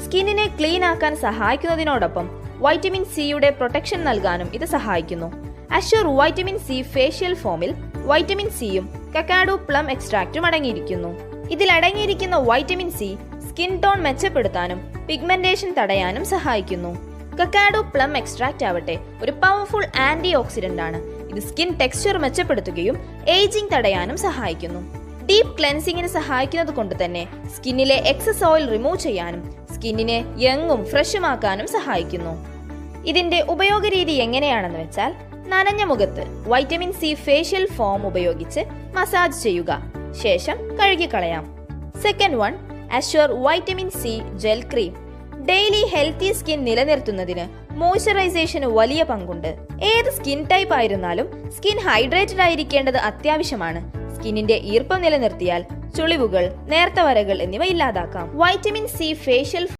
സ്കിന്നിനെ clean ആക്കാൻ സഹായിക്കുന്നതിനോടൊപ്പം vitamin സിയുടെ protection നൽകാനും ഇത് സഹായിക്കുന്നു. അഷ്യൂർ വൈറ്റമിൻ സി ഫേഷ്യൽ ഫോമിൽ വൈറ്റമിൻ സിയും കക്കാഡോ പ്ലം എക്സ്ട്രാക്റ്റും അടങ്ങിയിരിക്കുന്നു. ഇതിൽ അടങ്ങിയിരിക്കുന്ന വൈറ്റമിൻ സി സ്കിൻ ടോൺ മെച്ചപ്പെടുത്താനും പിഗ്മെന്റേഷൻ തടയാനും സഹായിക്കുന്നു. കക്കാഡോ പ്ലം എക്സ്ട്രാക്റ്റ് ആവട്ടെ ഒരു പവർഫുൾ ആന്റി ഓക്സിഡന്റ് ആണ്. ഇത് സ്കിൻ ടെക്സ്ചർ മെച്ചപ്പെടുത്തുകയും ഏജിംഗ് തടയാനും സഹായിക്കുന്നു. ഡീപ് ക്ലെൻസിങ്ങിന് സഹായിക്കുന്നത് കൊണ്ട് തന്നെ സ്കിന്നിലെ എക്സസ് ഓയിൽ റിമൂവ് ചെയ്യാനും സ്കിന്നിനെ യങ്ങും ഫ്രഷുമാക്കാനും സഹായിക്കുന്നു. ഇതിന്റെ ഉപയോഗരീതി എങ്ങനെയാണെന്ന് വെച്ചാൽ, നനഞ്ഞ മുഖത്ത് വൈറ്റമിൻ സി ഫേഷ്യൽ ഫോം ഉപയോഗിച്ച് മസാജ് ചെയ്യുക, ശേഷം കഴുകിക്കളയാം. Second one, assure vitamin C gel cream. Daily healthy skin നിലനിർത്തുന്നതിന് മോയ്സ്ചറൈസേഷന് വലിയ പങ്കുണ്ട്. ഏത് സ്കിൻ ടൈപ്പ് ആയിരുന്നാലും സ്കിൻ ഹൈഡ്രേറ്റഡ് ആയിരിക്കേണ്ടത് അത്യാവശ്യമാണ്. സ്കിന്നിന്റെ ഈർപ്പം നിലനിർത്തിയാൽ ചുളിവുകൾ, നേർത്ത വരകൾ എന്നിവ ഇല്ലാതാക്കാം. Vitamin C facial